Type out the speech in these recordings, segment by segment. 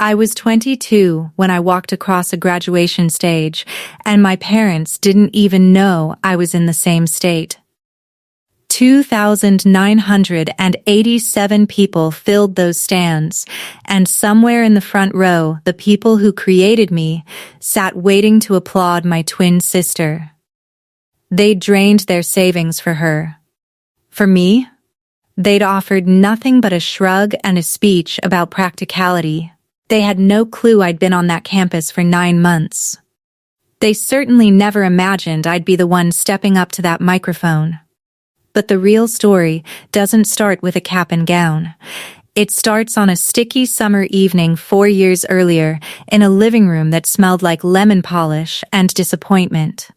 I was 22 when I walked across a graduation stage, and my parents didn't even know I was in the same state. 2,987 people filled those stands, and somewhere in the front row, the people who created me sat waiting to applaud my twin sister. They drained their savings for her. For me, they'd offered nothing but a shrug and a speech about practicality. They had no clue I'd been on that campus for 9 months. They certainly never imagined I'd be the one stepping up to that microphone. But the real story doesn't start with a cap and gown. It starts on a sticky summer evening 4 years earlier in a living room that smelled like lemon polish and disappointment.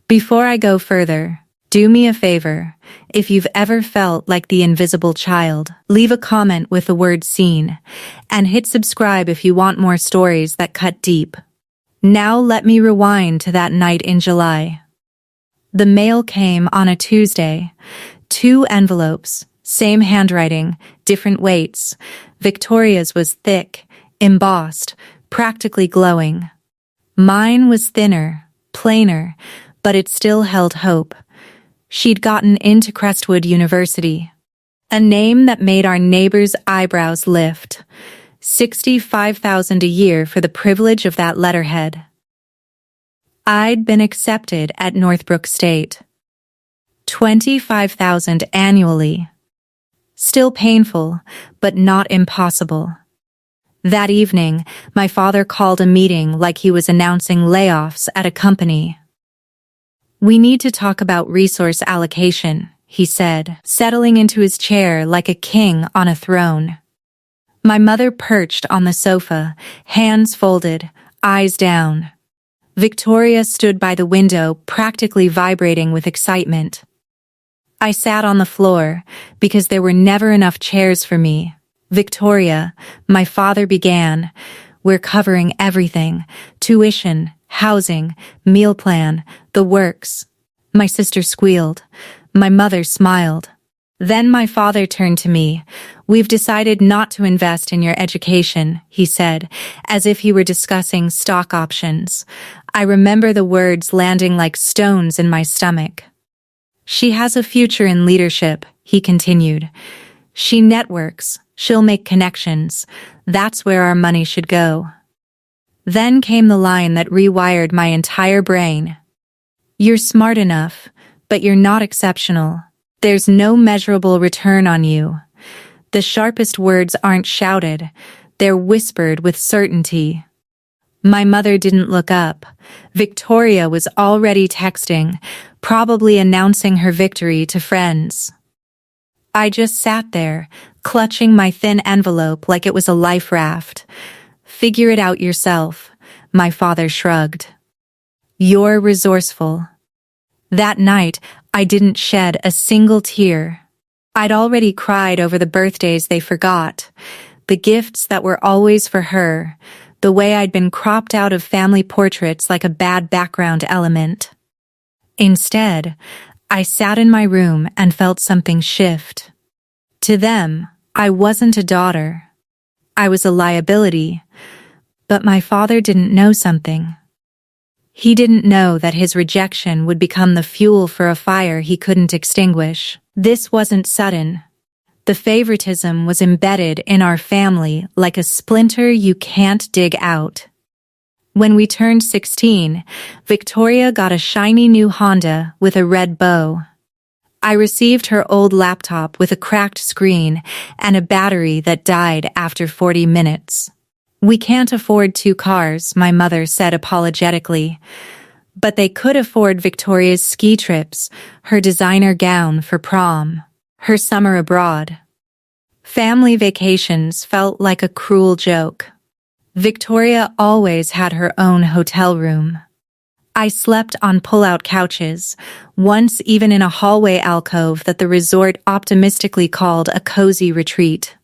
Before I go further, do me a favor. If you've ever felt like the invisible child, leave a comment with the word "seen," and hit subscribe if you want more stories that cut deep. Now let me rewind to that night in July. The mail came on a Tuesday. 2 envelopes, same handwriting, different weights. Victoria's was thick, embossed, practically glowing. Mine was thinner, plainer, but it still held hope. She'd gotten into Crestwood University. A name that made our neighbors' eyebrows lift. $65,000 a year for the privilege of that letterhead. I'd been accepted at Northbrook State. $25,000 annually. Still painful, but not impossible. That evening, my father called a meeting like he was announcing layoffs at a company. "We need to talk about resource allocation," he said, settling into his chair like a king on a throne. My mother perched on the sofa, hands folded, eyes down. Victoria stood by the window, practically vibrating with excitement. I sat on the floor, because there were never enough chairs for me. "Victoria," my father began, "we're covering everything. Tuition, housing, meal plan, the works." My sister squealed. My mother smiled. Then my father turned to me. "We've decided not to invest in your education," he said, as if he were discussing stock options. I remember the words landing like stones in my stomach. "She has a future in leadership," he continued. "She networks, she'll make connections. That's where our money should go." Then came the line that rewired my entire brain. "You're smart enough, but you're not exceptional. There's no measurable return on you." The sharpest words aren't shouted, they're whispered with certainty. My mother didn't look up. Victoria was already texting, probably announcing her victory to friends. I just sat there, clutching my thin envelope like it was a life raft. "Figure it out yourself," my father shrugged. "You're resourceful." That night, I didn't shed a single tear. I'd already cried over the birthdays they forgot, the gifts that were always for her, the way I'd been cropped out of family portraits like a bad background element. Instead, I sat in my room and felt something shift. To them, I wasn't a daughter. I was a liability. But my father didn't know something. He didn't know that his rejection would become the fuel for a fire he couldn't extinguish. This wasn't sudden. The favoritism was embedded in our family like a splinter you can't dig out. When we turned 16, Victoria got a shiny new Honda with a red bow. I received her old laptop with a cracked screen and a battery that died after 40 minutes. "We can't afford 2 cars," my mother said apologetically. But they could afford Victoria's ski trips, her designer gown for prom, her summer abroad. Family vacations felt like a cruel joke. Victoria always had her own hotel room. I slept on pull-out couches, once even in a hallway alcove that the resort optimistically called a cozy retreat.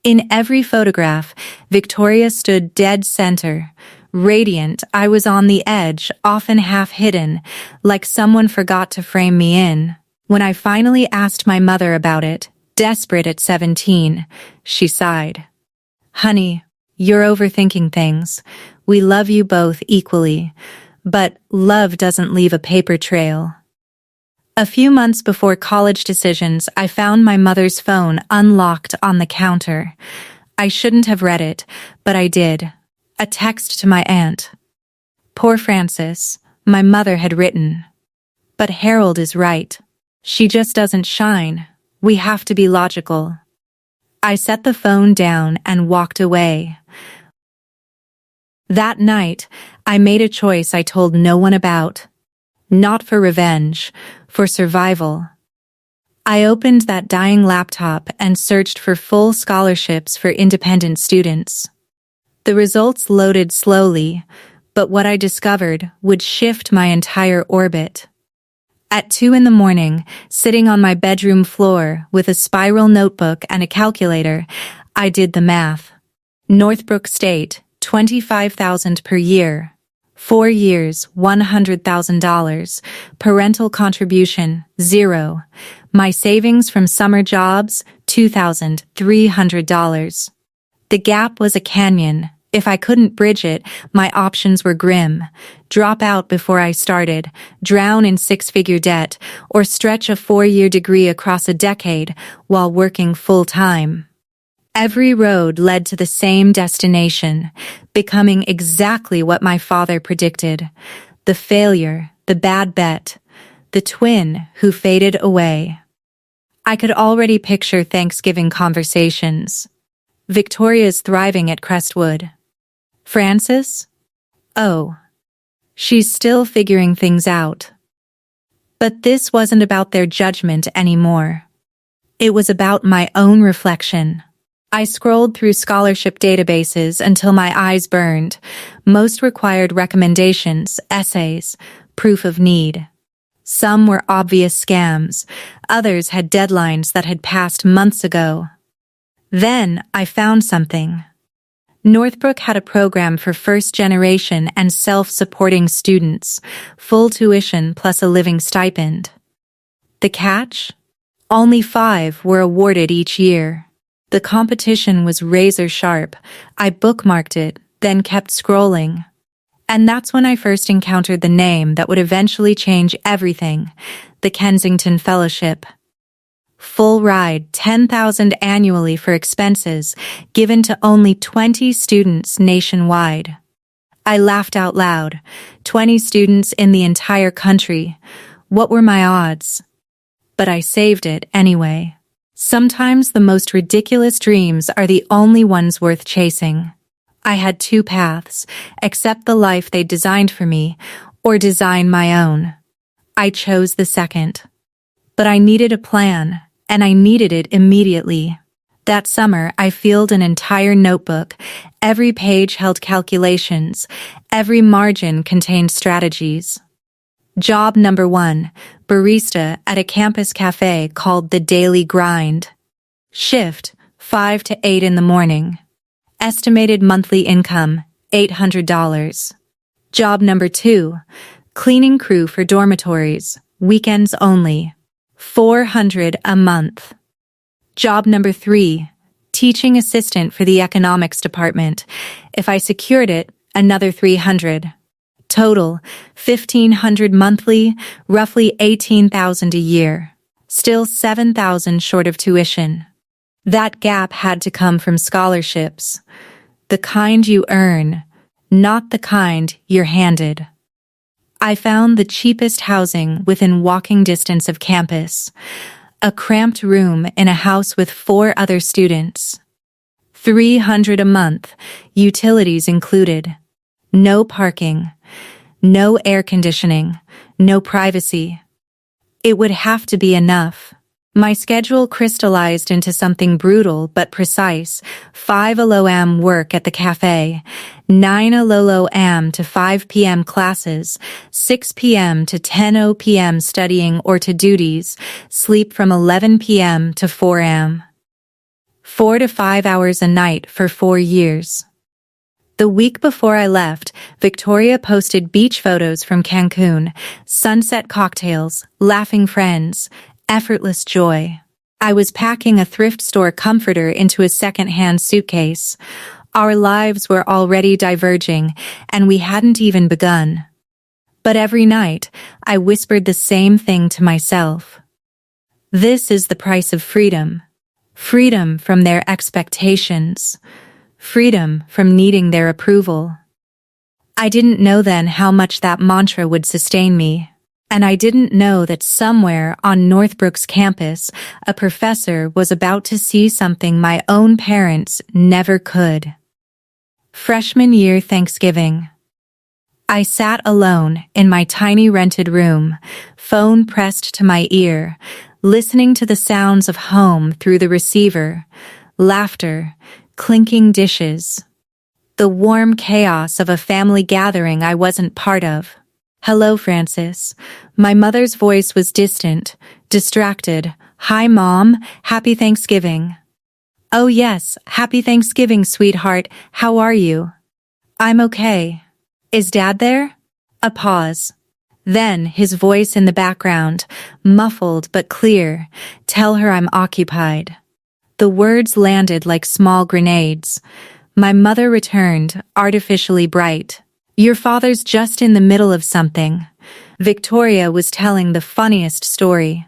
In every photograph, Victoria stood dead center. Radiant, I was on the edge, often half hidden, like someone forgot to frame me in. When I finally asked my mother about it, desperate at 17, she sighed. "Honey, You're overthinking things. We love you both equally, but love doesn't leave a paper trail. A few months before college decisions, I found my mother's phone unlocked on the counter. I shouldn't have read it, but I did. A text to my aunt. Poor Frances, my mother had written. But Harold is right. She just doesn't shine. We have to be logical. I set the phone down and walked away. That night, I made a choice I told no one about. Not for revenge, for survival. I opened that dying laptop and searched for full scholarships for independent students. The results loaded slowly, but what I discovered would shift my entire orbit. At 2 a.m, sitting on my bedroom floor with a spiral notebook and a calculator, I did the math. Northbrook State, $25,000 per year. 4 years, $100,000. Parental contribution, 0. My savings from summer jobs, $2,300. The gap was a canyon. If I couldn't bridge it, my options were grim. Drop out before I started, drown in 6-figure debt, or stretch a 4-year degree across a decade while working full-time. Every road led to the same destination, becoming exactly what my father predicted. The failure, the bad bet, the twin who faded away. I could already picture Thanksgiving conversations. Victoria's thriving at Crestwood. Frances? Oh. She's still figuring things out. But this wasn't about their judgment anymore. It was about my own reflection. I scrolled through scholarship databases until my eyes burned. Most required recommendations, essays, proof of need. Some were obvious scams. Others had deadlines that had passed months ago. Then I found something. Northbrook had a program for first-generation and self-supporting students, full tuition plus a living stipend. The catch? Only 5 were awarded each year. The competition was razor-sharp. I bookmarked it, then kept scrolling. And that's when I first encountered the name that would eventually change everything, the Kensington Fellowship. Full ride, $10,000 annually for expenses, given to only 20 students nationwide. I laughed out loud. 20 students in the entire country. What were my odds? But I saved it anyway. Sometimes the most ridiculous dreams are the only ones worth chasing. I had 2 paths: accept the life they designed for me, or design my own. I chose the second. But I needed a plan, and I needed it immediately. That summer, I filled an entire notebook. Every page held calculations. Every margin contained strategies. Job number 1, barista at a campus cafe called The Daily Grind. Shift, 5 to 8 in the morning. Estimated monthly income, $800. Job number 2, cleaning crew for dormitories, weekends only, $400 a month. Job number 3, teaching assistant for the economics department. If I secured it, another $300. Total, $1,500 monthly, roughly $18,000 a year. Still $7,000 short of tuition. That gap had to come from scholarships. The kind you earn, not the kind you're handed. I found the cheapest housing within walking distance of campus. A cramped room in a house with 4 other students. $300 a month, utilities included. No parking. No air conditioning. No privacy. It would have to be enough. My schedule crystallized into something brutal but precise. 5 a.m. work at the cafe, 9 a.m. to 5 p.m. classes, 6 p.m. to 10 p.m. studying or to duties, sleep from 11 p.m. to 4 a.m. 4 to 5 hours a night for 4 years. The week before I left, Victoria posted beach photos from Cancun, sunset cocktails, laughing friends, effortless joy. I was packing a thrift store comforter into a second-hand suitcase. Our lives were already diverging, and we hadn't even begun. But every night, I whispered the same thing to myself. This is the price of freedom. Freedom from their expectations. Freedom from needing their approval. I didn't know then how much that mantra would sustain me. And I didn't know that somewhere on Northbrook's campus, a professor was about to see something my own parents never could. Freshman year Thanksgiving. I sat alone in my tiny rented room, phone pressed to my ear, listening to the sounds of home through the receiver, laughter, clinking dishes. The warm chaos of a family gathering I wasn't part of. Hello, Francis. My mother's voice was distant, distracted. Hi, Mom. Happy Thanksgiving. Oh yes, happy Thanksgiving, sweetheart. How are you? I'm okay. Is Dad there? A pause. Then his voice in the background, muffled but clear. Tell her I'm occupied. The words landed like small grenades. My mother returned, artificially bright. Your father's just in the middle of something. Victoria was telling the funniest story.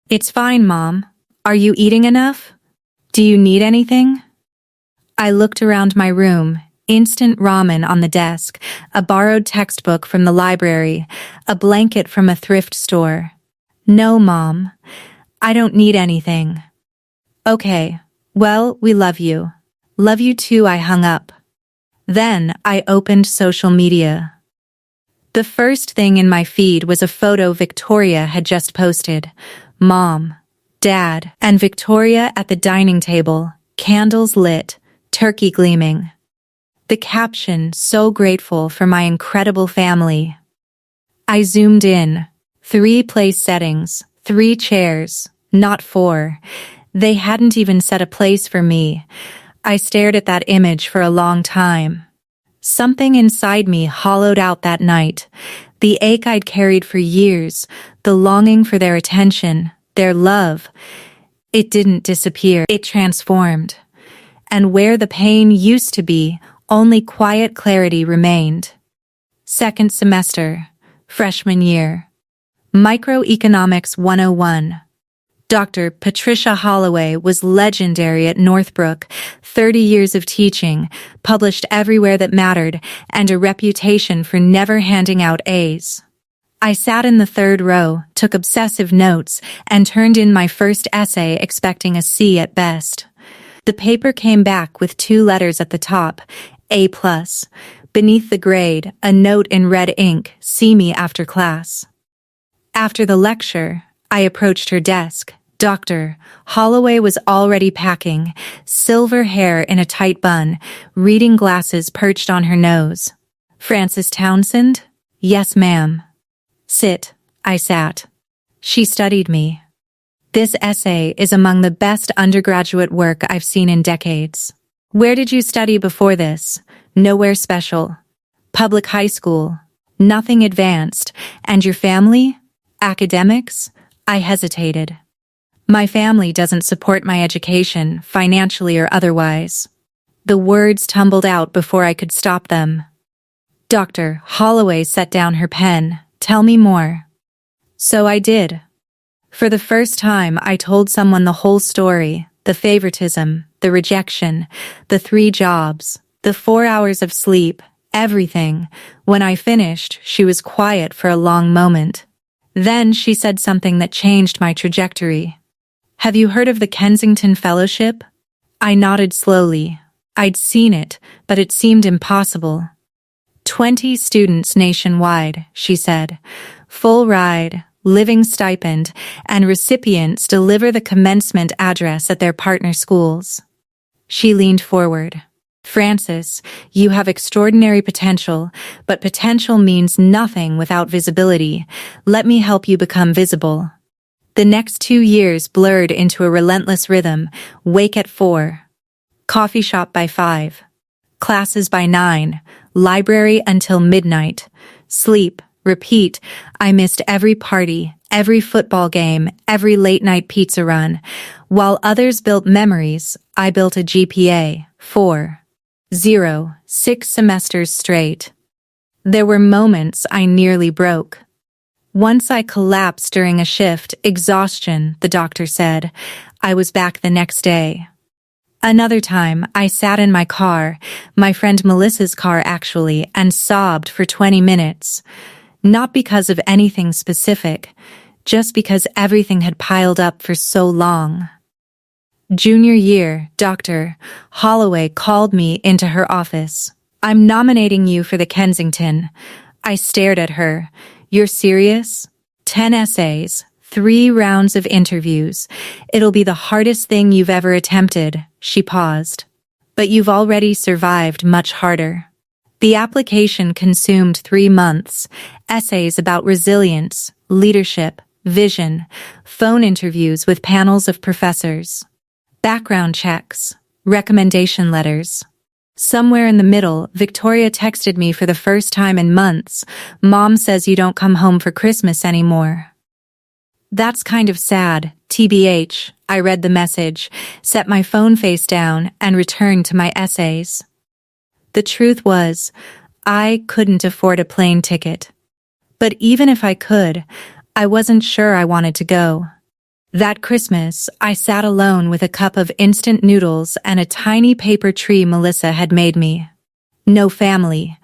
It's fine, Mom. Are you eating enough? Do you need anything? I looked around my room. Instant ramen on the desk, a borrowed textbook from the library, a blanket from a thrift store. No, Mom. I don't need anything. Okay. Well, we love you. Love you too, I hung up. Then I opened social media. The first thing in my feed was a photo Victoria had just posted. Mom, Dad, and Victoria at the dining table, candles lit, turkey gleaming. The caption, so grateful for my incredible family. I zoomed in. 3 place settings, 3 chairs, not 4. They hadn't even set a place for me. I stared at that image for a long time. Something inside me hollowed out that night. The ache I'd carried for years, the longing for their attention, their love. It didn't disappear, it transformed. And where the pain used to be, only quiet clarity remained. Second semester, freshman year. Microeconomics 101. Dr. Patricia Holloway was legendary at Northbrook, 30 years of teaching, published everywhere that mattered, and a reputation for never handing out A's. I sat in the 3rd row, took obsessive notes, and turned in my first essay expecting a C at best. The paper came back with 2 letters at the top, A+. Beneath the grade, a note in red ink, see me after class. After the lecture, I approached her desk. Dr. Holloway was already packing, silver hair in a tight bun, reading glasses perched on her nose. Francis Townsend? Yes, ma'am. Sit. I sat. She studied me. This essay is among the best undergraduate work I've seen in decades. Where did you study before this? Nowhere special. Public high school. Nothing advanced. And your family? Academics? I hesitated. My family doesn't support my education, financially or otherwise. The words tumbled out before I could stop them. Dr. Holloway set down her pen. Tell me more. So I did. For the first time, I told someone the whole story, the favoritism, the rejection, the 3 jobs, the 4 hours of sleep, everything. When I finished, she was quiet for a long moment. Then she said something that changed my trajectory. Have you heard of the Kensington Fellowship? I nodded slowly. I'd seen it, but it seemed impossible. 20 students nationwide, she said. Full ride, living stipend, and recipients deliver the commencement address at their partner schools. She leaned forward. Francis, you have extraordinary potential, but potential means nothing without visibility. Let me help you become visible. The next 2 years blurred into a relentless rhythm. Wake at 4. Coffee shop by 5. Classes by 9. Library until midnight. Sleep. Repeat. I missed every party, every football game, every late-night pizza run. While others built memories, I built a GPA, 4.0, 6 semesters straight. There were moments I nearly broke. Once I collapsed during a shift, exhaustion, the doctor said. I was back the next day. Another time, I sat in my car, my friend Melissa's car actually, and sobbed for 20 minutes. Not because of anything specific, just because everything had piled up for so long. Junior year, Dr. Holloway called me into her office. I'm nominating you for the Kensington. I stared at her. You're serious? 10 essays, 3 rounds of interviews. It'll be the hardest thing you've ever attempted, she paused. But you've already survived much harder. The application consumed 3 months, essays about resilience, leadership, vision, phone interviews with panels of professors, background checks, recommendation letters. Somewhere in the middle, Victoria texted me for the first time in months. Mom says you don't come home for Christmas anymore. That's kind of sad, TBH. I read the message, set my phone face down, and returned to my essays. The truth was, I couldn't afford a plane ticket. But even if I could, I wasn't sure I wanted to go. That Christmas, I sat alone with a cup of instant noodles and a tiny paper tree Melissa had made me. No family,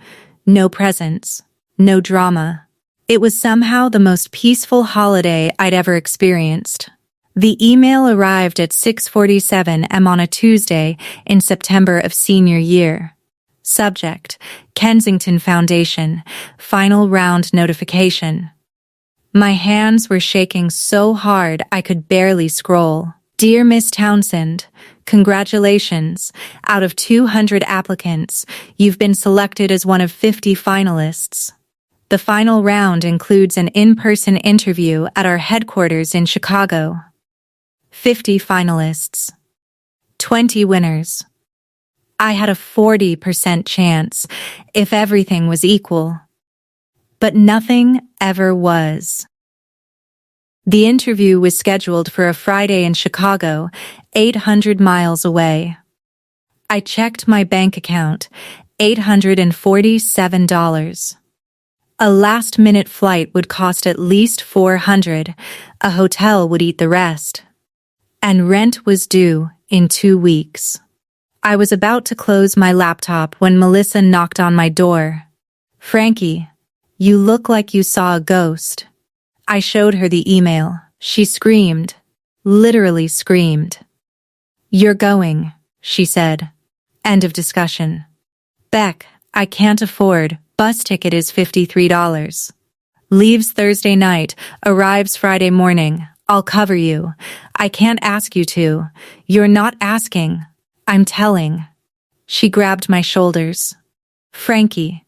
no presents, no drama. It was somehow the most peaceful holiday I'd ever experienced. The email arrived at 6:47 am on a Tuesday in September of senior year. Subject: Kensington Foundation, final round notification. My hands were shaking so hard I could barely scroll. Dear Miss Townsend, congratulations. Out of 200 applicants, you've been selected as one of 50 finalists. The final round includes an in-person interview at our headquarters in Chicago. 50 finalists. 20 winners. I had a 40% chance, if everything was equal. But nothing ever was. The interview was scheduled for a Friday in Chicago, 800 miles away. I checked my bank account, $847. A last-minute flight would cost at least $400, a hotel would eat the rest. And rent was due in 2 weeks. I was about to close my laptop when Melissa knocked on my door. Frankie, you look like you saw a ghost. I showed her the email. She screamed. Literally screamed. You're going, she said. End of discussion. Beck, I can't afford. Bus ticket is $53. Leaves Thursday night, arrives Friday morning. I'll cover you. I can't ask you to. You're not asking. I'm telling. She grabbed my shoulders. Frankie,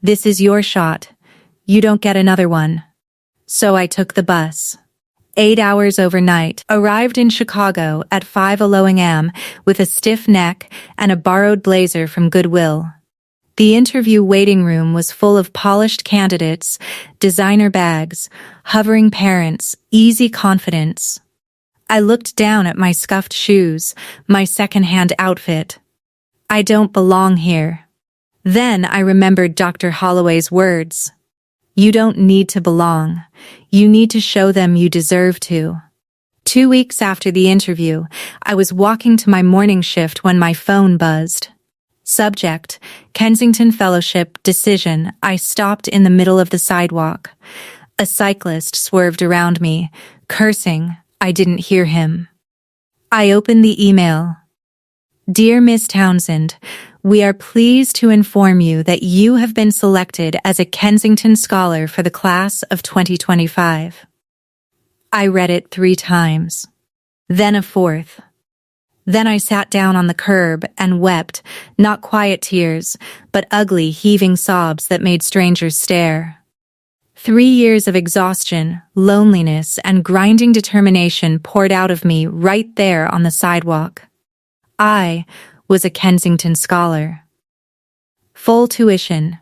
this is your shot. You don't get another one. So I took the bus. 8 hours overnight, arrived in Chicago at 5:00 a.m. with a stiff neck and a borrowed blazer from Goodwill. The interview waiting room was full of polished candidates, designer bags, hovering parents, easy confidence. I looked down at my scuffed shoes, my second-hand outfit. I don't belong here. Then I remembered Dr. Holloway's words. You don't need to belong. You need to show them you deserve to. 2 weeks after the interview, I was walking to my morning shift when my phone buzzed. Subject: Kensington Fellowship, decision. I stopped in the middle of the sidewalk. A cyclist swerved around me, cursing. I didn't hear him. I opened the email. Dear Miss Townsend, we are pleased to inform you that you have been selected as a Kensington Scholar for the class of 2025. I read it 3 times. Then a 4th. Then I sat down on the curb and wept, not quiet tears, but ugly, heaving sobs that made strangers stare. 3 years of exhaustion, loneliness, and grinding determination poured out of me right there on the sidewalk. I was a Kensington Scholar. Full tuition,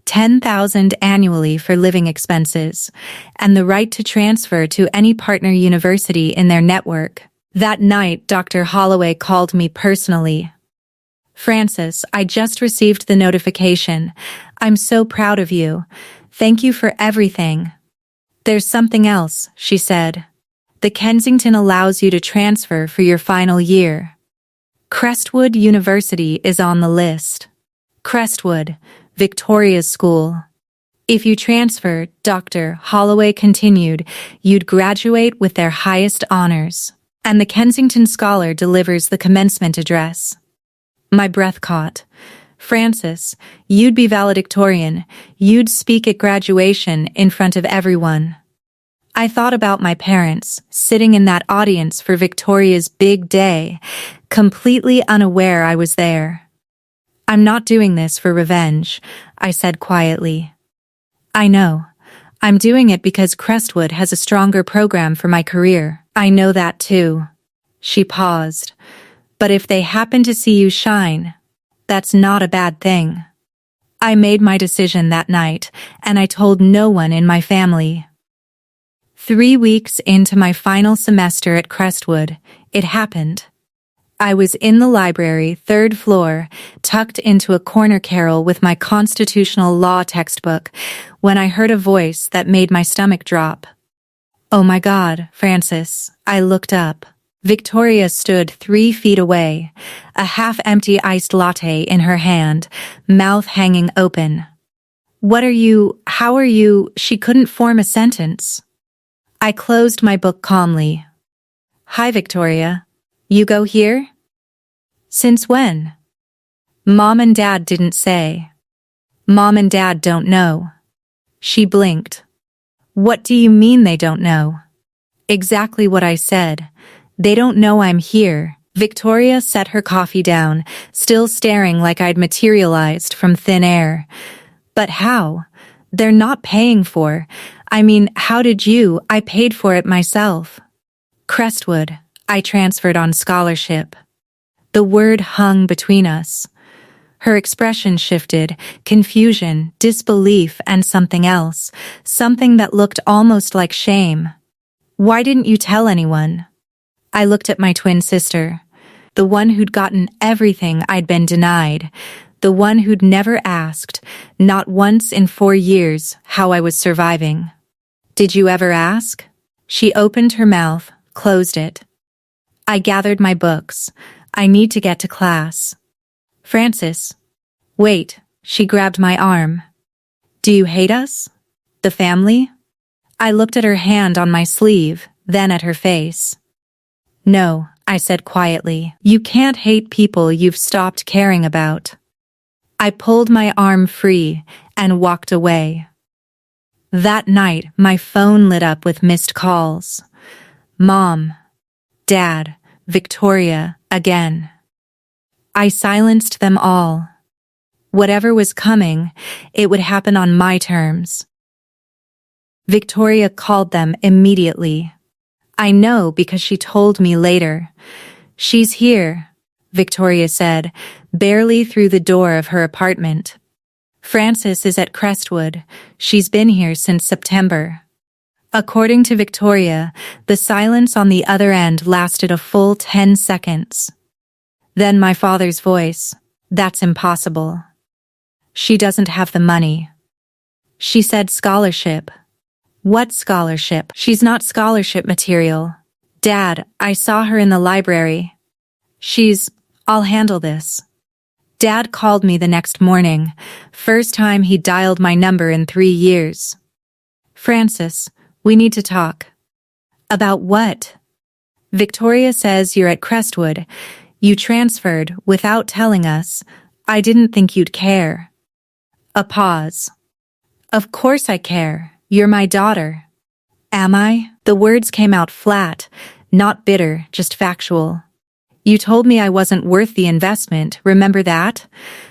$10,000 annually for living expenses, and the right to transfer to any partner university in their network. That night, Dr. Holloway called me personally. "Frances, I just received the notification. I'm so proud of you. Thank you for everything." "There's something else," she said. "The Kensington allows you to transfer for your final year. Crestwood University is on the list." Crestwood, Victoria's school. "If you transfer," Dr. Holloway continued, "you'd graduate with their highest honors. And the Kensington Scholar delivers the commencement address." My breath caught. "Frances, you'd be valedictorian. You'd speak at graduation in front of everyone." I thought about my parents, sitting in that audience for Victoria's big day, completely unaware I was there. "I'm not doing this for revenge," I said quietly. "I know. I'm doing it because Crestwood has a stronger program for my career." "I know that too." She paused. "But if they happen to see you shine, that's not a bad thing." I made my decision that night, and I told no one in my family. 3 weeks into my final semester at Crestwood, it happened. I was in the library, 3rd floor, tucked into a corner carrel with my constitutional law textbook, when I heard a voice that made my stomach drop. "Oh my God, Frances." I looked up. Victoria stood 3 feet away, a half-empty iced latte in her hand, mouth hanging open. How are you?" She couldn't form a sentence. I closed my book calmly. "Hi, Victoria. You go here?" "Since when?" "Mom and Dad didn't say." "Mom and Dad don't know." She blinked. "What do you mean they don't know?" "Exactly what I said. They don't know I'm here." Victoria set her coffee down, still staring like I'd materialized from thin air. "But how? They're not paying for. How did you? I paid for it myself." "Crestwood. I transferred on scholarship." The word hung between us. Her expression shifted, confusion, disbelief, and something else, something that looked almost like shame. "Why didn't you tell anyone?" I looked at my twin sister, the one who'd gotten everything I'd been denied, the one who'd never asked, not once in 4 years, how I was surviving. "Did you ever ask?" She opened her mouth, closed it. I gathered my books. I need to get to class. "Frances." "Wait." She grabbed my arm. "Do you hate us? The family?" I looked at her hand on my sleeve, then at her face. "No," I said quietly. "You can't hate people you've stopped caring about." I pulled my arm free and walked away. That night, my phone lit up with missed calls. Mom, Dad, Victoria, again. I silenced them all. Whatever was coming, it would happen on my terms. Victoria called them immediately. I know because she told me later. "She's here," Victoria said, barely through the door of her apartment. "Frances is at Crestwood. She's been here since September." According to Victoria, the silence on the other end lasted a full 10 seconds. Then my father's voice, "That's impossible. She doesn't have the money." She said scholarship. "What scholarship? She's not scholarship material." "Dad, I saw her in the library." I'll handle this." Dad called me the next morning, first time he dialed my number in 3 years. "Frances, we need to talk." "About what?" "Victoria says you're at Crestwood. You transferred without telling us. I didn't think you'd care." A pause. "Of course I care. You're my daughter." "Am I?" The words came out flat, not bitter, just factual. "You told me I wasn't worth the investment, remember that?"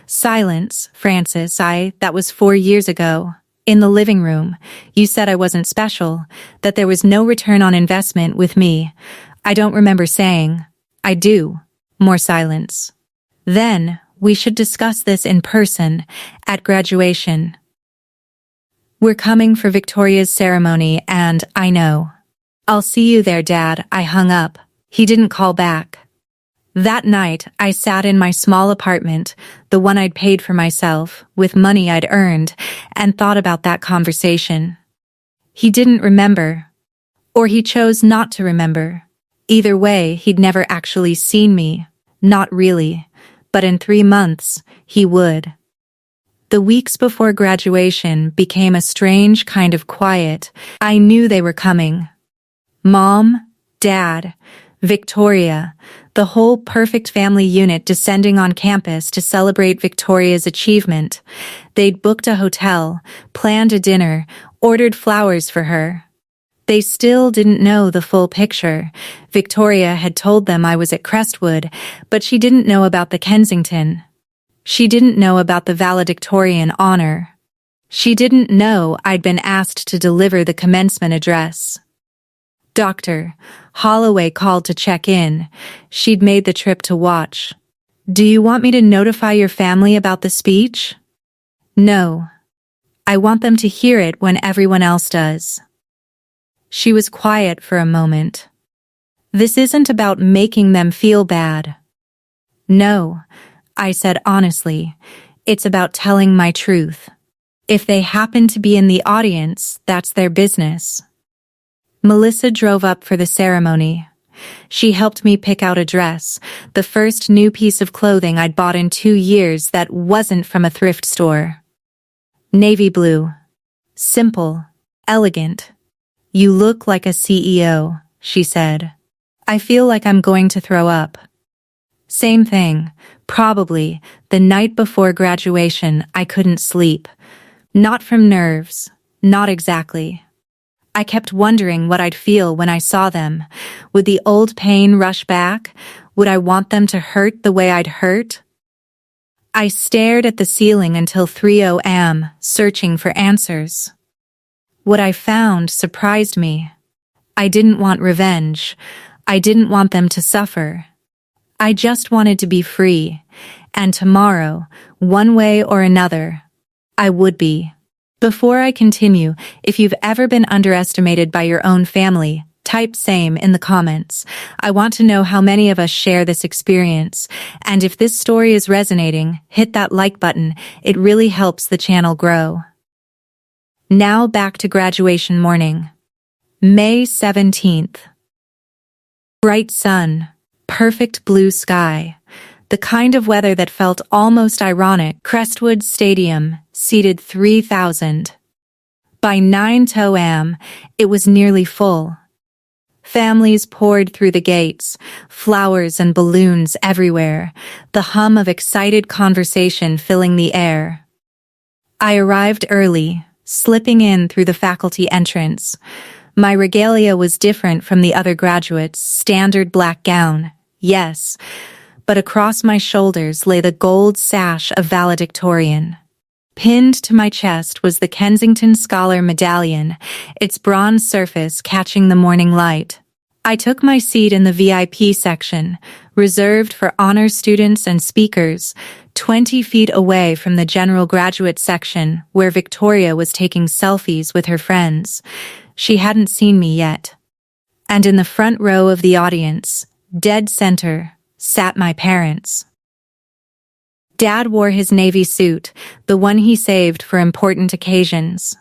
Silence, Frances. That was 4 years ago. In the living room, you said I wasn't special, that there was no return on investment with me. I don't remember saying. I do. More silence. "Then, we should discuss this in person, at graduation." "We're coming for Victoria's ceremony and I know." "I'll see you there, Dad." I hung up. He didn't call back. That night, I sat in my small apartment, the one I'd paid for myself, with money I'd earned, and thought about that conversation. He didn't remember. Or he chose not to remember. Either way, he'd never actually seen me. Not really. But in 3 months, he would. The weeks before graduation became a strange kind of quiet. I knew they were coming. Mom, Dad, Victoria, the whole perfect family unit descending on campus to celebrate Victoria's achievement. They'd booked a hotel, planned a dinner, ordered flowers for her. They still didn't know the full picture. Victoria had told them I was at Crestwood, but she didn't know about the Kensington. She didn't know about the Valedictorian honor. She didn't know I'd been asked to deliver the commencement address. Dr. Holloway called to check in. She'd made the trip to watch. "Do you want me to notify your family about the speech?" "No. I want them to hear it when everyone else does." She was quiet for a moment. "This isn't about making them feel bad." "No," I said honestly. "It's about telling my truth. If they happen to be in the audience, that's their business." Melissa drove up for the ceremony. She helped me pick out a dress, the first new piece of clothing I'd bought in 2 years that wasn't from a thrift store. Navy blue. Simple. Elegant. "You look like a CEO," she said. "I feel like I'm going to throw up." Same thing. Probably. The night before graduation, I couldn't sleep. Not from nerves. Not exactly. I kept wondering what I'd feel when I saw them. Would the old pain rush back? Would I want them to hurt the way I'd hurt? I stared at the ceiling until 3 a.m., searching for answers. What I found surprised me. I didn't want revenge. I didn't want them to suffer. I just wanted to be free. And tomorrow, one way or another, I would be. Before I continue, if you've ever been underestimated by your own family, type same in the comments. I want to know how many of us share this experience. And if this story is resonating, hit that like button. It really helps the channel grow. Now back to graduation morning. May 17th. Bright sun, perfect blue sky. The kind of weather that felt almost ironic. Crestwood Stadium, seated 3,000. By 9 a.m., it was nearly full. Families poured through the gates, flowers and balloons everywhere, the hum of excited conversation filling the air. I arrived early, slipping in through the faculty entrance. My regalia was different from the other graduates' standard black gown, yes, but across my shoulders lay the gold sash of Valedictorian. Pinned to my chest was the Kensington Scholar Medallion, its bronze surface catching the morning light. I took my seat in the VIP section, reserved for honor students and speakers, 20 feet away from the general graduate section where Victoria was taking selfies with her friends. She hadn't seen me yet. And in the front row of the audience, dead center, sat my parents. Dad wore his navy suit, the one he saved for important occasions.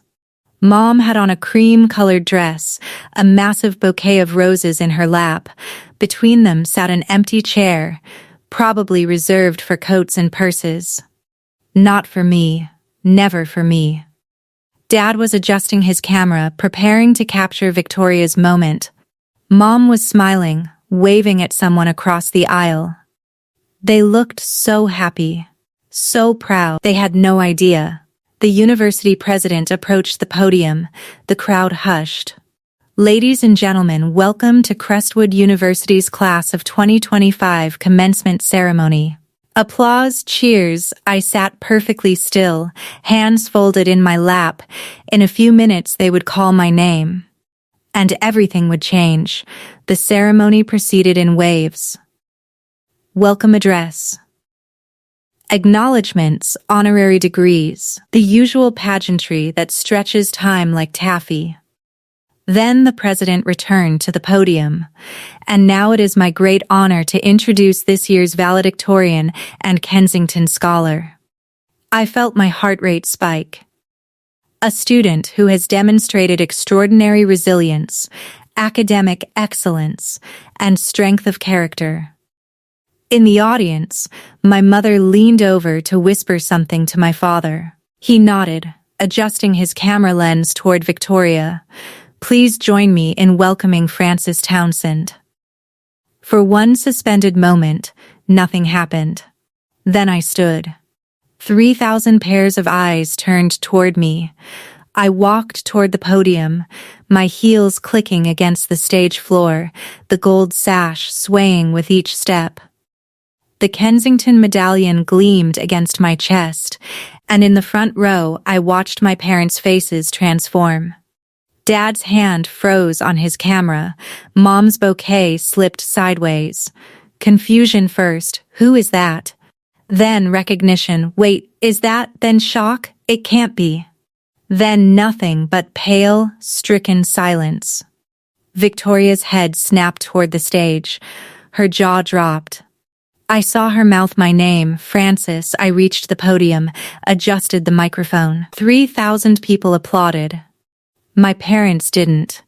Mom had on a cream-colored dress, a massive bouquet of roses in her lap. Between them sat an empty chair, probably reserved for coats and purses. Not for me, never for me. Dad was adjusting his camera, preparing to capture Victoria's moment. Mom was smiling, waving at someone across the aisle. They looked so happy, so proud. They had no idea. The university president approached the podium. The crowd hushed. "Ladies and gentlemen, welcome to Crestwood University's class of 2025 commencement ceremony." Applause, cheers. I sat perfectly still, hands folded in my lap. In a few minutes they would call my name. And everything would change. The ceremony proceeded in waves. Welcome address. Acknowledgements, honorary degrees, the usual pageantry that stretches time like taffy. Then the president returned to the podium, and now it is my great honor to introduce this year's valedictorian and Kensington scholar. I felt my heart rate spike. A student who has demonstrated extraordinary resilience, academic excellence, and strength of character. In the audience, my mother leaned over to whisper something to my father. He nodded, adjusting his camera lens toward Victoria. Please join me in welcoming Frances Townsend. For one suspended moment, nothing happened. Then I stood. 3,000 pairs of eyes turned toward me. I walked toward the podium, my heels clicking against the stage floor, the gold sash swaying with each step. The Kensington medallion gleamed against my chest, and in the front row I watched my parents' faces transform. Dad's hand froze on his camera. Mom's bouquet slipped sideways. Confusion first. Who is that? Then recognition. Wait, is that? Then shock? It can't be. Then nothing but pale, stricken silence. Victoria's head snapped toward the stage. Her jaw dropped. I saw her mouth my name, Frances. I reached the podium, adjusted the microphone. 3,000 people applauded. My parents didn't.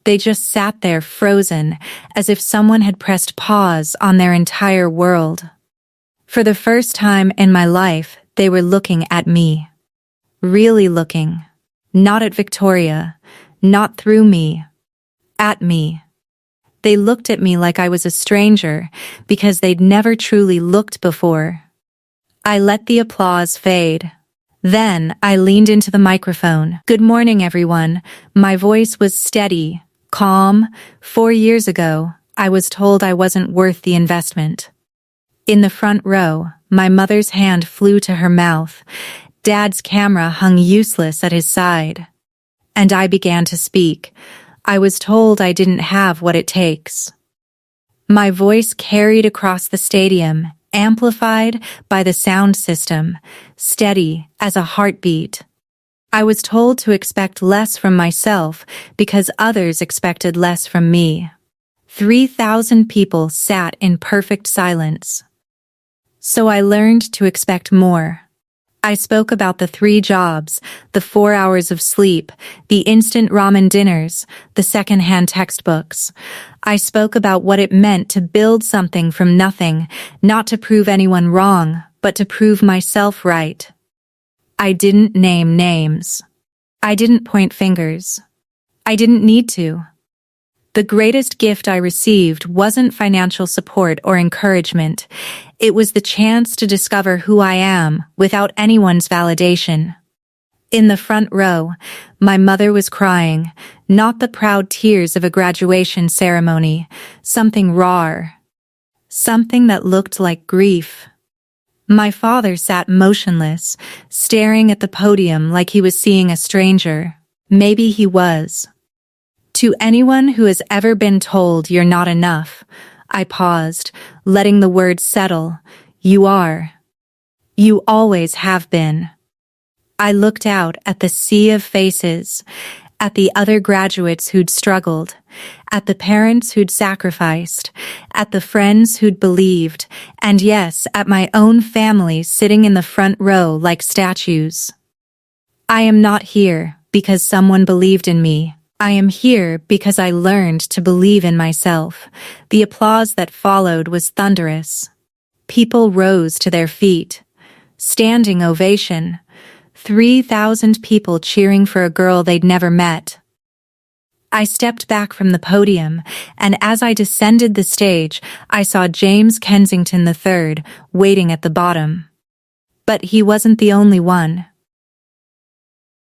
They just sat there frozen, as if someone had pressed pause on their entire world. For the first time in my life, they were looking at me. Really looking. Not at Victoria, not through me. At me. They looked at me like I was a stranger, because they'd never truly looked before. I let the applause fade. Then I leaned into the microphone. Good morning, everyone. My voice was steady, calm. 4 years ago, I was told I wasn't worth the investment. In the front row, my mother's hand flew to her mouth. Dad's camera hung useless at his side. And I began to speak. I was told I didn't have what it takes. My voice carried across the stadium, amplified by the sound system, steady as a heartbeat. I was told to expect less from myself because others expected less from me. 3,000 people sat in perfect silence. So I learned to expect more. I spoke about the 3 jobs, the 4 hours of sleep, the instant ramen dinners, the second-hand textbooks. I spoke about what it meant to build something from nothing, not to prove anyone wrong, but to prove myself right. I didn't name names. I didn't point fingers. I didn't need to. The greatest gift I received wasn't financial support or encouragement. It was the chance to discover who I am without anyone's validation. In the front row, my mother was crying, not the proud tears of a graduation ceremony, something raw, something that looked like grief. My father sat motionless, staring at the podium like he was seeing a stranger. Maybe he was. To anyone who has ever been told you're not enough, I paused, letting the words settle. You are. You always have been. I looked out at the sea of faces, at the other graduates who'd struggled, at the parents who'd sacrificed, at the friends who'd believed, and yes, at my own family sitting in the front row like statues. I am not here because someone believed in me. I am here because I learned to believe in myself. The applause that followed was thunderous. People rose to their feet. Standing ovation. 3,000 people cheering for a girl they'd never met. I stepped back from the podium, and as I descended the stage, I saw James Kensington III waiting at the bottom. But he wasn't the only one.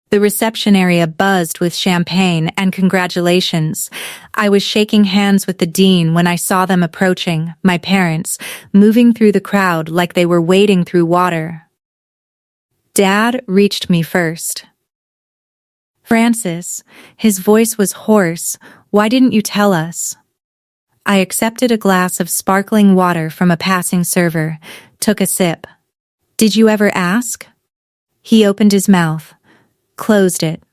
The reception area buzzed with champagne and congratulations. I was shaking hands with the dean when I saw them approaching, my parents, moving through the crowd like they were wading through water. Dad reached me first. Frances, his voice was hoarse, why didn't you tell us? I accepted a glass of sparkling water from a passing server, took a sip. Did you ever ask? He opened his mouth. Closed it.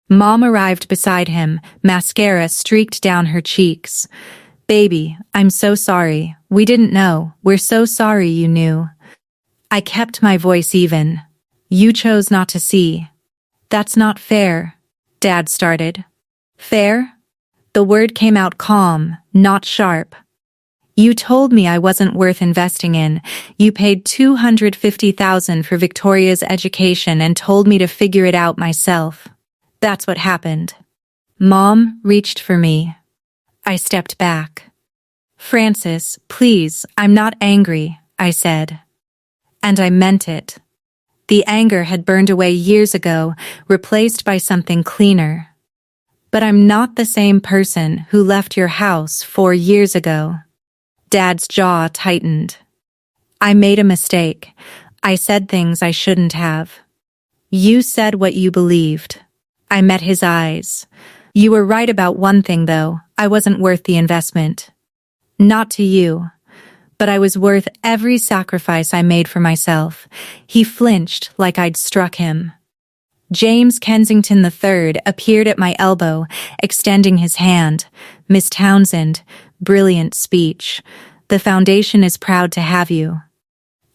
Mom arrived beside him, mascara streaked down her cheeks. Baby, I'm so sorry. We didn't know. We're so sorry you knew. I kept my voice even. You chose not to see. That's not fair, Dad started. Fair? The word came out calm, not sharp. You told me I wasn't worth investing in. You paid $250,000 for Victoria's education and told me to figure it out myself. That's what happened. Mom reached for me. I stepped back. Francis, please, I'm not angry, I said. And I meant it. The anger had burned away years ago, replaced by something cleaner. But I'm not the same person who left your house 4 years ago. Dad's jaw tightened. I made a mistake. I said things I shouldn't have. You said what you believed. I met his eyes. You were right about one thing, though. I wasn't worth the investment. Not to you. But I was worth every sacrifice I made for myself. He flinched like I'd struck him. James Kensington III appeared at my elbow, extending his hand. Miss Townsend, brilliant speech. The foundation is proud to have you.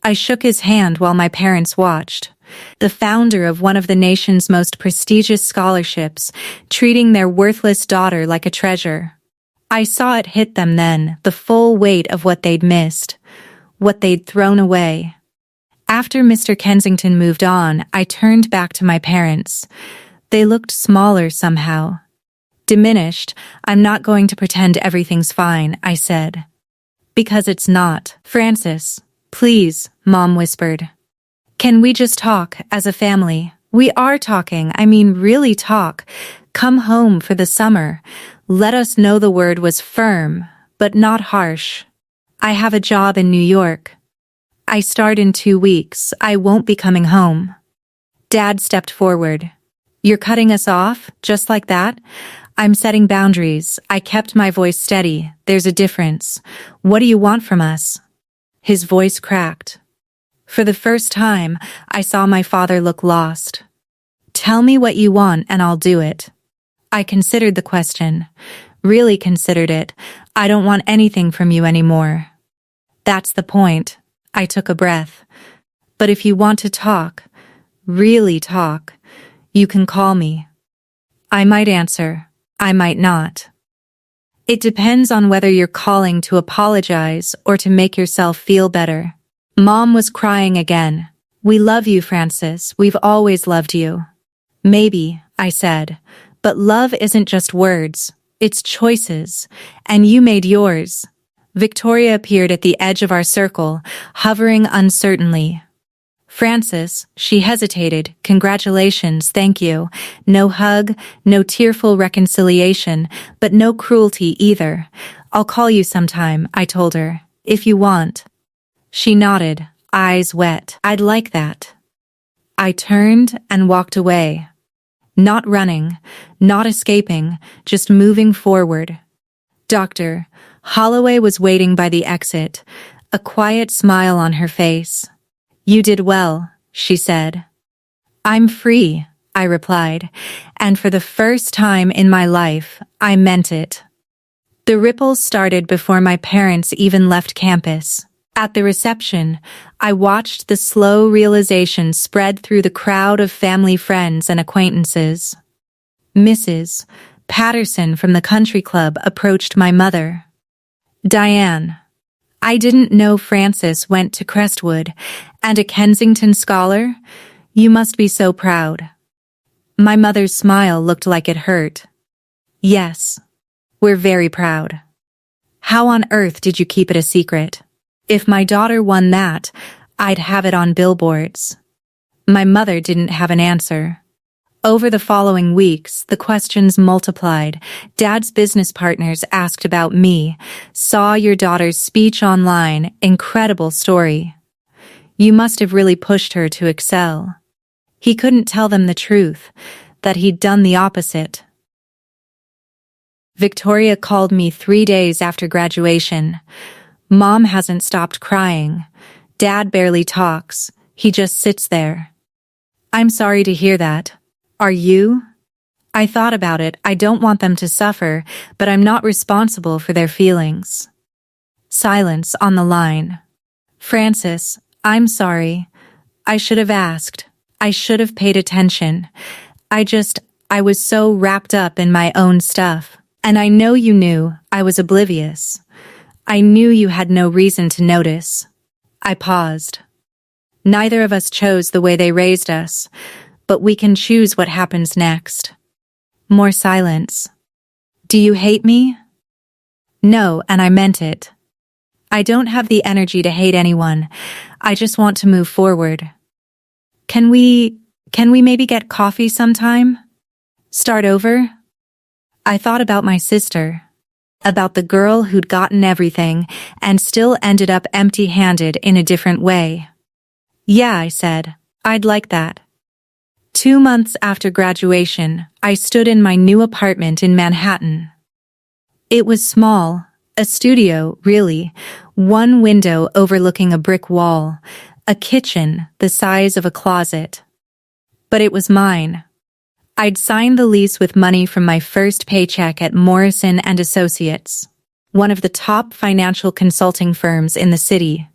I shook his hand while my parents watched. The founder of one of the nation's most prestigious scholarships, treating their worthless daughter like a treasure. I saw it hit them then, the full weight of what they'd missed, what they'd thrown away. After Mr. Kensington moved on, I turned back to my parents. They looked smaller somehow. Diminished. I'm not going to pretend everything's fine, I said. Because it's not. Francis, please, Mom whispered. Can we just talk as a family? We are talking, I mean really talk. Come home for the summer. Let us know the word was firm, but not harsh. I have a job in New York. I start in 2 weeks. I won't be coming home. Dad stepped forward. You're cutting us off, just like that? I'm setting boundaries. I kept my voice steady. There's a difference. What do you want from us? His voice cracked. For the first time, I saw my father look lost. Tell me what you want and I'll do it. I considered the question. Really considered it. I don't want anything from you anymore. That's the point. I took a breath. But if you want to talk, really talk, you can call me. I might answer. I might not. It depends on whether you're calling to apologize or to make yourself feel better. Mom was crying again. We love you, Francis. We've always loved you. Maybe, I said, but love isn't just words. It's choices. And you made yours. Victoria appeared at the edge of our circle, hovering uncertainly. Francis, she hesitated. Congratulations, thank you. No hug, no tearful reconciliation, but no cruelty either. I'll call you sometime, I told her, if you want. She nodded, eyes wet. I'd like that. I turned and walked away. Not running, not escaping, just moving forward. Dr. Holloway was waiting by the exit, a quiet smile on her face. You did well, she said. I'm free, I replied, and for the first time in my life, I meant it. The ripples started before my parents even left campus. At the reception, I watched the slow realization spread through the crowd of family friends and acquaintances. Mrs. Patterson from the country club approached my mother. Diane, I didn't know Francis went to Crestwood, and a Kensington scholar? You must be so proud. My mother's smile looked like it hurt. Yes, we're very proud. How on earth did you keep it a secret? If my daughter won that, I'd have it on billboards. My mother didn't have an answer. Over the following weeks, the questions multiplied. Dad's business partners asked about me. Saw your daughter's speech online. Incredible story. You must have really pushed her to excel. He couldn't tell them the truth, that he'd done the opposite. Victoria called me 3 days after graduation. Mom hasn't stopped crying. Dad barely talks. He just sits there. I'm sorry to hear that. Are you? I thought about it. I don't want them to suffer, but I'm not responsible for their feelings. Silence on the line. Francis, I'm sorry. I should have asked. I should have paid attention. I was so wrapped up in my own stuff. And I know you knew I was oblivious. I knew you had no reason to notice. I paused. Neither of us chose the way they raised us, but we can choose what happens next. More silence. Do you hate me? No, and I meant it. I don't have the energy to hate anyone. I just want to move forward. Can we maybe get coffee sometime? Start over? I thought about my sister, about the girl who'd gotten everything and still ended up empty-handed in a different way. Yeah, I said, I'd like that. 2 months after graduation, I stood in my new apartment in Manhattan. It was small, a studio, really, one window overlooking a brick wall, a kitchen the size of a closet. But it was mine. I'd signed the lease with money from my first paycheck at Morrison & Associates, one of the top financial consulting firms in the city.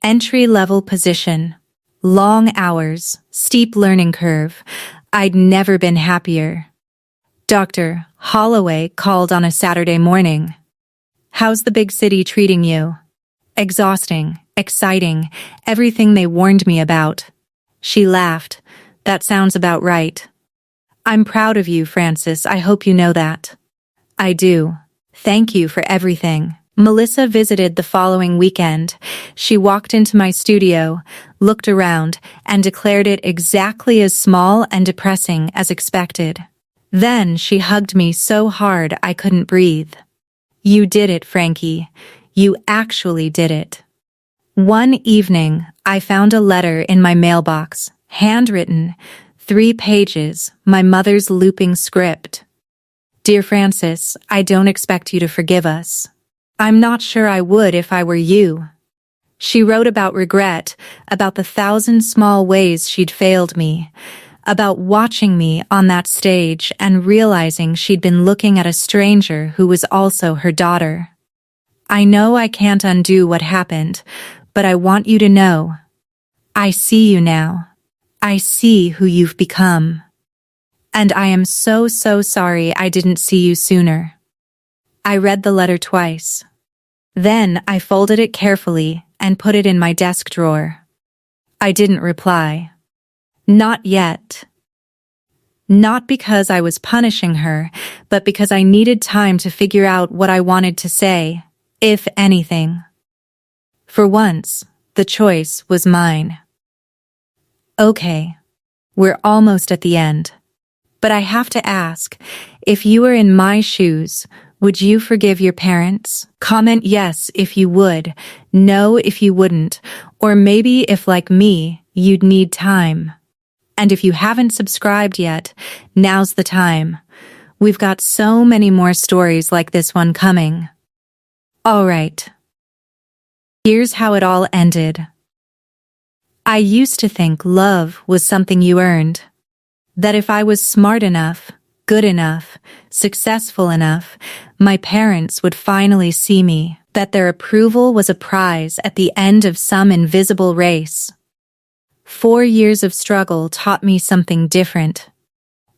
Entry-level position, long hours, steep learning curve. I'd never been happier. Dr. Holloway called on a Saturday morning. How's the big city treating you? Exhausting, exciting, everything they warned me about. She laughed. That sounds about right. I'm proud of you, Francis. I hope you know that. I do. Thank you for everything. Melissa visited the following weekend. She walked into my studio, looked around, and declared it exactly as small and depressing as expected. Then she hugged me so hard I couldn't breathe. You did it, Frankie. You actually did it. One evening, I found a letter in my mailbox, handwritten, 3 pages, my mother's looping script. Dear Francis, I don't expect you to forgive us. I'm not sure I would if I were you. She wrote about regret, about the 1,000 small ways she'd failed me, about watching me on that stage and realizing she'd been looking at a stranger who was also her daughter. I know I can't undo what happened, but I want you to know. I see you now. I see who you've become. And I am so sorry I didn't see you sooner. I read the letter twice. Then I folded it carefully and put it in my desk drawer. I didn't reply. Not yet. Not because I was punishing her, but because I needed time to figure out what I wanted to say, if anything. For once, the choice was mine. Okay, we're almost at the end. But I have to ask, if you were in my shoes, would you forgive your parents? Comment yes if you would, no if you wouldn't, or maybe if, like me, you'd need time. And if you haven't subscribed yet, now's the time. We've got so many more stories like this one coming. All right. Here's how it all ended. I used to think love was something you earned. That if I was smart enough, good enough, successful enough, my parents would finally see me, that their approval was a prize at the end of some invisible race. 4 years of struggle taught me something different.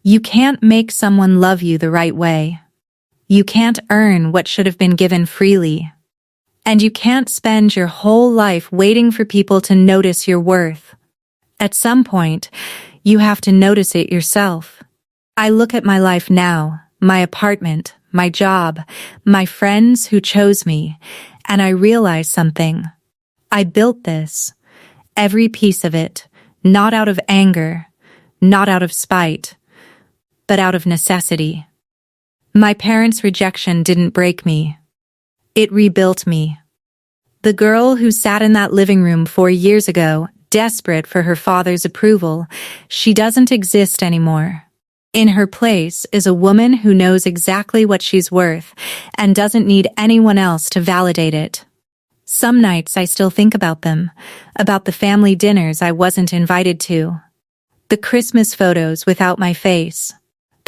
You can't make someone love you the right way. You can't earn what should have been given freely. And you can't spend your whole life waiting for people to notice your worth. At some point, you have to notice it yourself. I look at my life now, my apartment, my job, my friends who chose me, and I realize something. I built this, every piece of it, not out of anger, not out of spite, but out of necessity. My parents' rejection didn't break me. It rebuilt me. The girl who sat in that living room 4 years ago, desperate for her father's approval, she doesn't exist anymore. In her place is a woman who knows exactly what she's worth and doesn't need anyone else to validate it. Some nights I still think about them, about the family dinners I wasn't invited to, the Christmas photos without my face,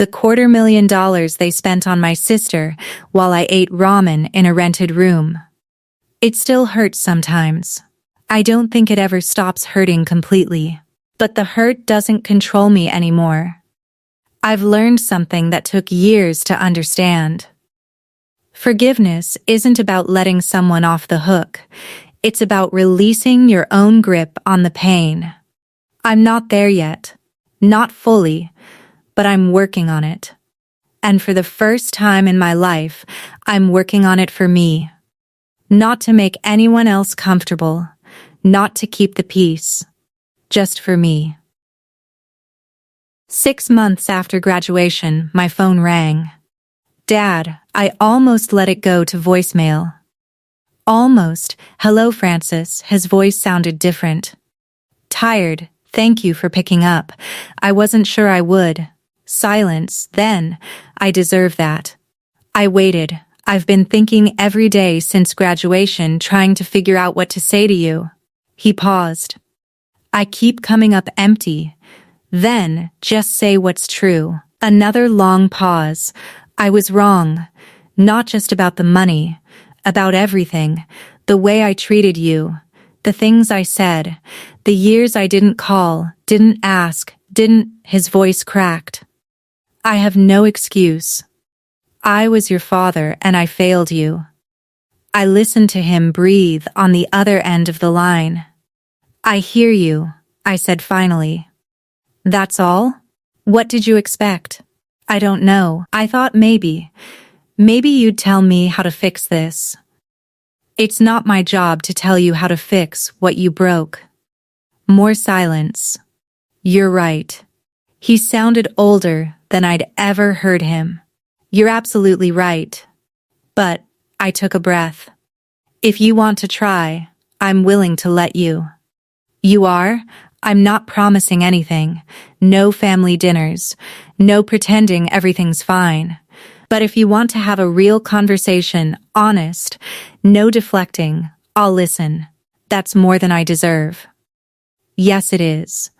The $250,000 they spent on my sister while I ate ramen in a rented room. It still hurts sometimes. I don't think it ever stops hurting completely. But the hurt doesn't control me anymore. I've learned something that took years to understand. Forgiveness isn't about letting someone off the hook. It's about releasing your own grip on the pain. I'm not there yet. Not fully. But I'm working on it. And for the first time in my life, I'm working on it for me. Not to make anyone else comfortable. Not to keep the peace. Just for me. 6 months after graduation, my phone rang. Dad, I almost let it go to voicemail. Almost. Hello, Francis. His voice sounded different. Tired. Thank you for picking up. I wasn't sure I would. Silence. Then. I deserve that. I waited. I've been thinking every day since graduation, trying to figure out what to say to you. He paused. I keep coming up empty. Then, just say what's true. Another long pause. I was wrong. Not just about the money. About everything. The way I treated you. The things I said. The years I didn't call, didn't ask, His voice cracked. I have no excuse. I was your father and I failed you. I listened to him breathe on the other end of the line. I hear you, I said finally. That's all? What did you expect? I don't know. I thought maybe you'd tell me how to fix this. It's not my job to tell you how to fix what you broke. More silence. You're right. He sounded older than I'd ever heard him. You're absolutely right. But, I took a breath. If you want to try, I'm willing to let you. You are? I'm not promising anything. No family dinners. No pretending everything's fine. But if you want to have a real conversation, honest, no deflecting, I'll listen. That's more than I deserve. Yes, it is.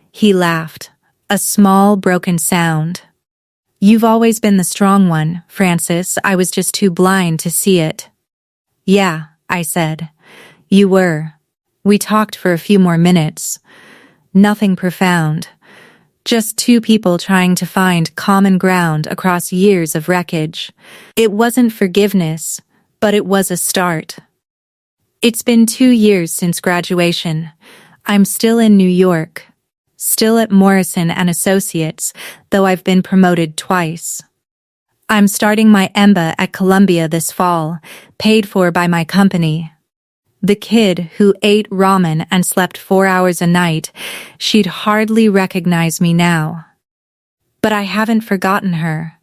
He laughed. A small, broken sound. You've always been the strong one, Francis. I was just too blind to see it. Yeah, I said. You were. We talked for a few more minutes. Nothing profound. Just two people trying to find common ground across years of wreckage. It wasn't forgiveness, but it was a start. It's been 2 years since graduation. I'm still in New York. Still at Morrison and Associates, though I've been promoted twice. I'm starting my MBA at Columbia this fall, paid for by my company. The kid who ate ramen and slept 4 hours a night, she'd hardly recognize me now. But I haven't forgotten her.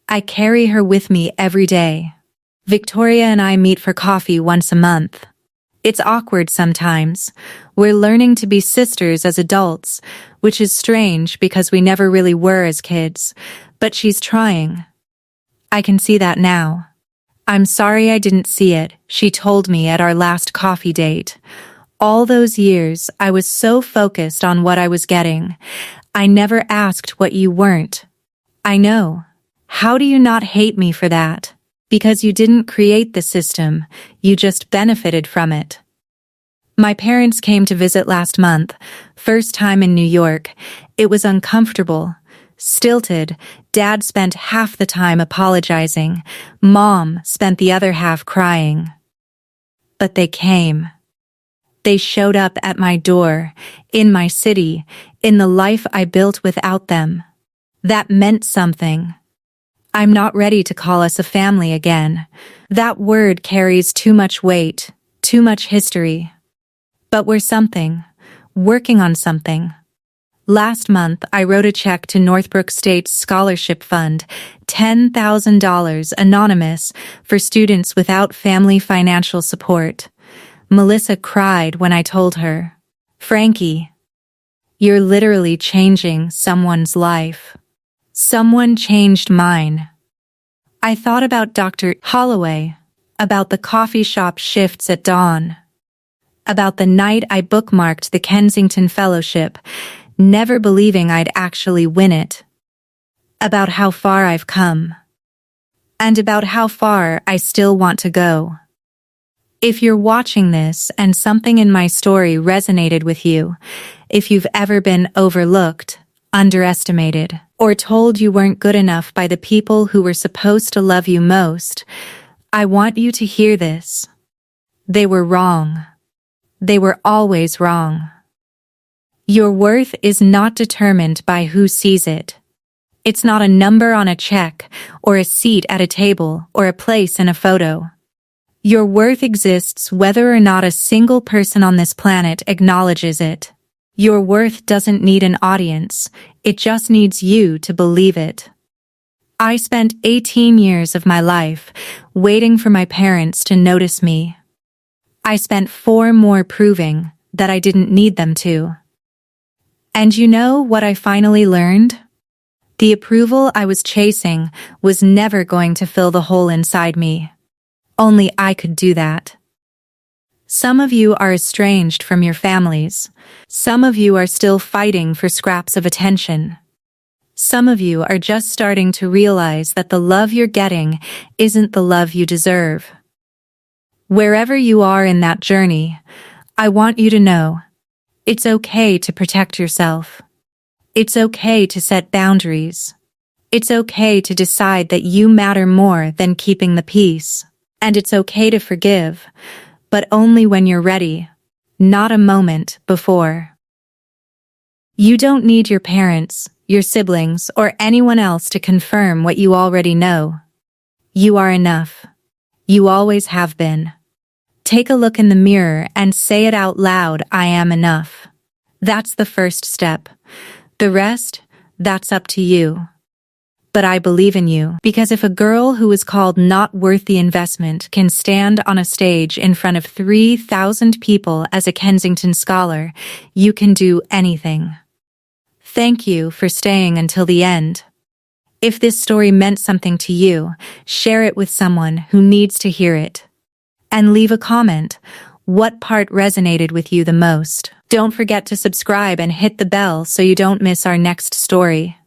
I carry her with me every day. Victoria and I meet for coffee once a month. It's awkward sometimes. We're learning to be sisters as adults, which is strange because we never really were as kids, but she's trying. I can see that now. I'm sorry I didn't see it, she told me at our last coffee date. All those years, I was so focused on what I was getting. I never asked what you weren't. I know. How do you not hate me for that? Because you didn't create the system, you just benefited from it. My parents came to visit last month, first time in New York. It was uncomfortable. Stilted, Dad spent half the time apologizing. Mom spent the other half crying. But they came. They showed up at my door, in my city, in the life I built without them. That meant something. I'm not ready to call us a family again. That word carries too much weight, too much history. But we're something, working on something. Last month, I wrote a check to Northbrook State's scholarship fund, $10,000 anonymous, for students without family financial support. Melissa cried when I told her, Frankie, you're literally changing someone's life. Someone changed mine. I thought about Dr. Holloway, about the coffee shop shifts at dawn, about the night I bookmarked the Kensington Fellowship, never believing I'd actually win it. about how far I've come, and about how far I still want to go. If you're watching this and something in my story resonated with you, if you've ever been overlooked, underestimated, or told you weren't good enough by the people who were supposed to love you most, I want you to hear this. They were wrong. They were always wrong. Your worth is not determined by who sees it. It's not a number on a check, or a seat at a table, or a place in a photo. Your worth exists whether or not a single person on this planet acknowledges it. Your worth doesn't need an audience, it just needs you to believe it. I spent 18 years of my life waiting for my parents to notice me. I spent 4 more proving that I didn't need them to. And you know what I finally learned? The approval I was chasing was never going to fill the hole inside me. Only I could do that. Some of you are estranged from your families. Some of you are still fighting for scraps of attention. Some of you are just starting to realize that the love you're getting isn't the love you deserve. Wherever you are in that journey, I want you to know, it's okay to protect yourself. It's okay to set boundaries. It's okay to decide that you matter more than keeping the peace. And it's okay to forgive, but only when you're ready, not a moment before. You don't need your parents, your siblings, or anyone else to confirm what you already know. You are enough. You always have been. Take a look in the mirror and say it out loud, I am enough. That's the first step. The rest, that's up to you. But I believe in you, because if a girl who is called not worth the investment can stand on a stage in front of 3,000 people as a Kensington scholar, you can do anything. Thank you for staying until the end. If this story meant something to you, share it with someone who needs to hear it. And leave a comment. What part resonated with you the most? Don't forget to subscribe and hit the bell so you don't miss our next story.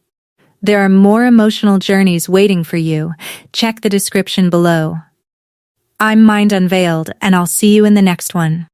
There are more emotional journeys waiting for you. Check the description below. I'm Mind Unveiled, and I'll see you in the next one.